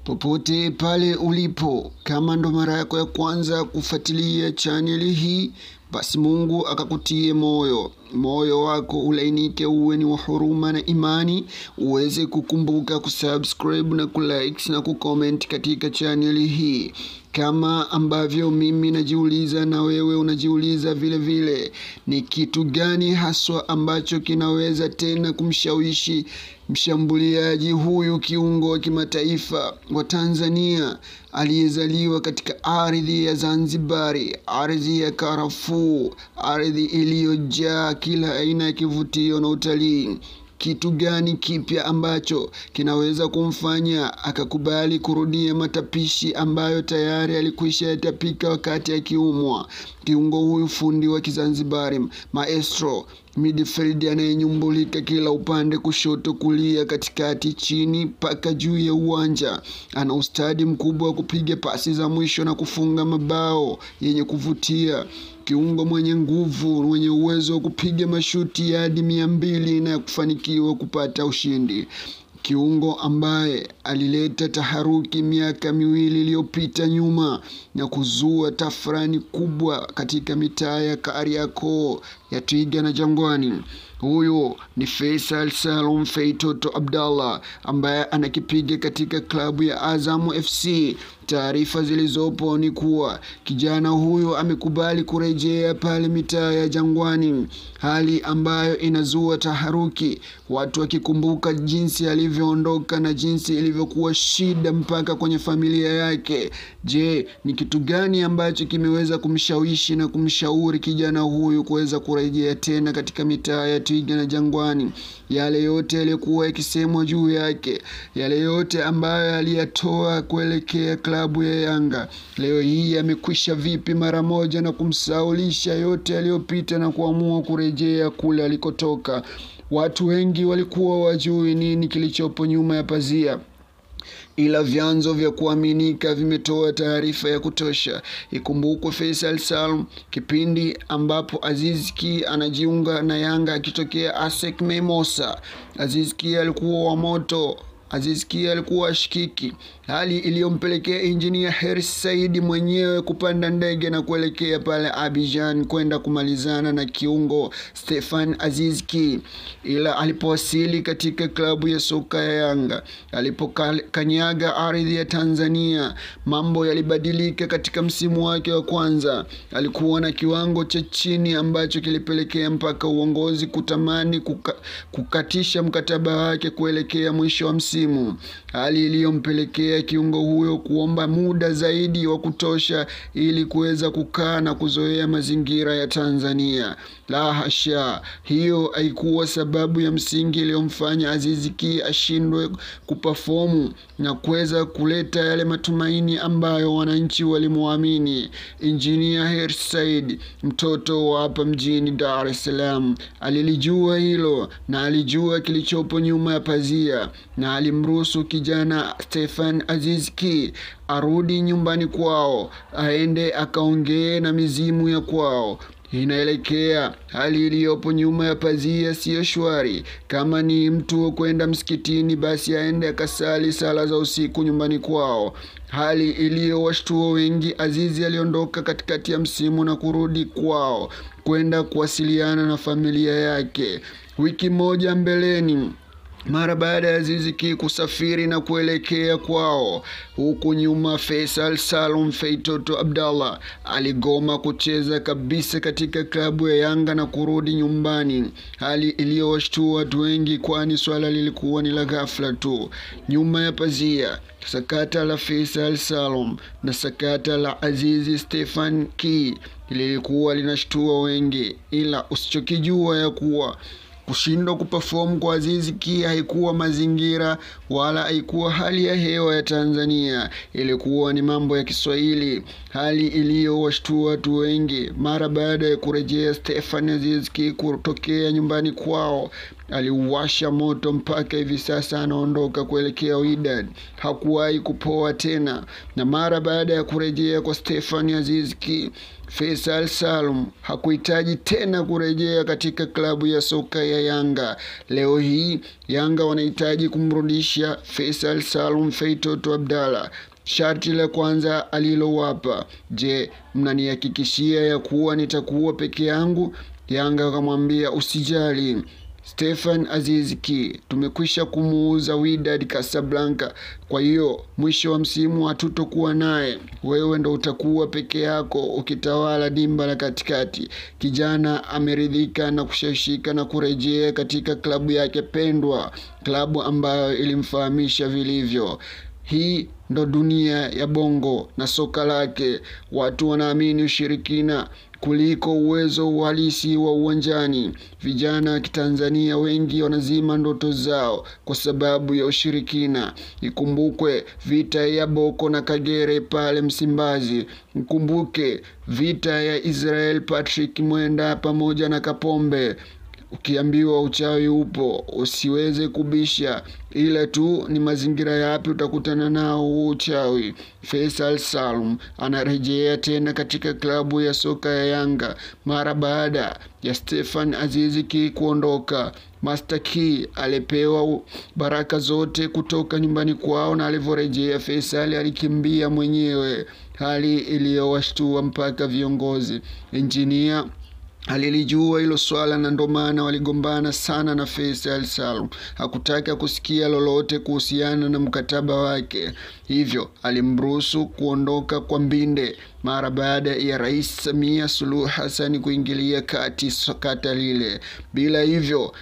Popote pale ulipo, kama ndo mara yako ya kwanza kufuatilia chaneli hii, basi Mungu akakutie moyo wako ulainike, uwe ni wa huruma na imani, uweze kukumbuka kusubscribe na kulike na kucomment katika chaneli hii. Kama ambavyo mimi najiuliza na wewe unajiuliza vile vile, ni kitu gani haswa ambacho kinaweza tena kumshawishi mshambuliaji huyu kiungo wa kimataifa wa Tanzania aliyezaliwa katika ardhi ya Zanzibari, ardhi ya karafuu, ardhi iliyojaa kila aina ya kivutio na utalii? Kitu gani kipya ambacho kinaweza kumfanya akakubali kurudia matapishi ambayo tayari alikwisha yatapika wakati akiumwa? Kiungo huyu fundi wa Kizanzibari, maestro midfield anayenyumbulika kila upande, kushoto, kulia, katikati, chini mpaka juu ya uwanja. Ana ustadi mkubwa wa kupiga pasi za mwisho na kufunga mabao yenye kuvutia. Kiungo mwenye nguvu, mwenye uwezo wa kupiga mashuti hadi 200 na kufanikiwa kupata ushindi. Kiungo ambaye alileta taharuki miaka 2 iliyopita nyuma na kuzua tafrani kubwa katika mitaa ya Kariakoo, ya Twiga na Jangwani. Huyo ni Faisal Salum Feitoto Abdallah, ambaye anakipiga katika klabu ya Azam FC. Taarifa zilizopo ni kuwa kijana huyo amekubali kurejea pale mitaa ya Jangwani, hali ambayo inazua taharuki, watu wakikumbuka jinsi alivyoondoka na jinsi ilivyokuwa shida mpaka kwenye familia yake. Je, ni kitu gani ambacho kimeweza kumshawishi na kumshauri kijana huyu kuweza kurejea tena katika mitaa ya Twiga na Jangwani? Yale yote yalikuwa yakisemwa juu yake, yale yote ambayo aliyatoa kuelekea klabu ya Yanga, leo hii amekwisha vipi mara moja na kumsaulisha yote yaliyopita na kuamua kurejea kule alikotoka? Watu wengi walikuwa wajui nini kilichopo nyuma ya pazia, ila vyanzo vya kuaminika vimetoa taarifa ya kutosha. Ikumbukwe Faisal Salum, kipindi ambapo Aziz Ki anajiunga na Yanga akitokea ASEC Mimosas, Aziz Ki alikuwa wa moto, Aziz Ki alikuwa shikiki, hali iliyompelekea Engineer Hersi Said mwenyewe kupanda ndege na kuelekea pale Abidjan kwenda kumalizana na kiungo Stefan Aziz Ki. Ila alipowasili katika klabu ya soka ya Yanga, alipokanyaga ardhi ya Tanzania, mambo yalibadilika. Katika msimu wake wa kwanza alikuwa na kiwango cha chini ambacho kilipelekea mpaka uongozi kutamani kukatisha mkataba wake kuelekea mwisho wa msimu, hali iliyompelekea kiungo huyo kuomba muda zaidi wa kutosha ili kuweza kukaa na kuzoea mazingira ya Tanzania. La hasha, hiyo haikuwa sababu ya msingi iliyomfanya Aziz Ki ashindwe kuperform na kuweza kuleta yale matumaini ambayo wananchi walimuamini. Engineer Hersi Said, mtoto wa hapa mjini Dar es Salaam, alilijua hilo na alijua kilichopo nyuma ya pazia, na alimruhusu kijana Stefan Aziz Ki arudi nyumbani kwao, aende akaongee na mizimu ya kwao. Inaelekea hali iliyopo nyuma ya pazia sio shwari. Kama ni mtu kwenda msikitini, basi aende akasali sala za usiku nyumbani kwao, hali iliyowashtua wengi. Azizi aliondoka katikati ya msimu na kurudi kwao kwenda kuwasiliana na familia yake wiki moja mbeleni, mara baada ya Aziz Ki kusafiri na kuelekea kwao. Huku nyuma Faisal Salum Feitoto Abdallah aligoma kucheza kabisa katika klabu ya Yanga na kurudi nyumbani, hali iliyowashtua watu wengi, kwani swala lilikuwa ni la ghafla tu. Nyuma ya pazia, sakata la Faisal Salum na sakata la Aziz Stefan Ki lilikuwa linashtua wengi, ila usichokijua ya kuwa kushindwa kuperform kwa Aziz Ki haikuwa mazingira wala haikuwa hali ya hewa ya Tanzania, ilikuwa ni mambo ya Kiswahili, hali iliyowashtua watu wengi. Mara baada ya kurejea Stefan Aziz Ki kutokea nyumbani kwao aliuwasha moto mpaka hivi sasa anaondoka kuelekea Wydad. Hakuwahi kupoa tena. Na mara baada ya kurejea kwa Stefan Aziz Ki, Faisal Salum hakuhitaji tena kurejea katika klabu ya soka ya Yanga. Leo hii Yanga wanahitaji kumrudisha Faisal Salum Feitoto Abdalla. Sharti la kwanza alilowapa: je, mnanihakikishia ya kuwa nitakuwa peke yangu? Yanga akamwambia, usijali Stefan Aziz Ki, tumekwisha kumuuza Wydad Casablanca, kwa hiyo mwisho wa msimu hatutokuwa naye. Wewe ndo utakuwa peke yako ukitawala dimba la katikati. Kijana ameridhika na kushawishika na kurejea katika klabu yake pendwa, klabu ambayo ilimfahamisha vilivyo. Hii ndo dunia ya Bongo na soka lake. Watu wanaamini ushirikina kuliko uwezo halisi wa uwanjani. Vijana wa Kitanzania wengi wanazima ndoto zao kwa sababu ya ushirikina. Ikumbukwe vita ya Boko na Kagere pale Msimbazi. Ikumbuke vita ya Israel Patrick Mwenda pamoja na Kapombe. Ukiambiwa uchawi upo, usiweze kubisha, ila tu ni mazingira yapi utakutana nao uchawi. Faisal Salum anarejea tena katika klabu ya soka ya Yanga mara baada ya Stefan Aziz Ki kuondoka. Master Key alipewa baraka zote kutoka nyumbani kwao, na alivyorejea Faisal alikimbia mwenyewe, hali iliyowashtua mpaka viongozi. Engineer alilijua hilo swala, na ndo maana waligombana sana na Faisal Salum. Hakutaka kusikia lolote kuhusiana na mkataba wake, hivyo alimruhusu kuondoka kwa mbinde mara baada ya Rais Samia Suluhu Hassan kuingilia kati sakata lile. Bila hivyo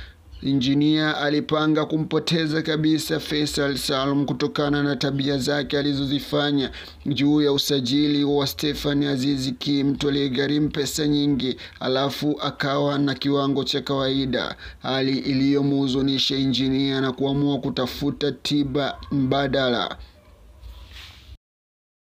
Engineer alipanga kumpoteza kabisa Faisal Salum kutokana na tabia zake alizozifanya juu ya usajili wa Stefan Aziz Ki, mtu aliyegharimu pesa nyingi alafu akawa na kiwango cha kawaida, hali iliyomhuzunisha Engineer na kuamua kutafuta tiba mbadala.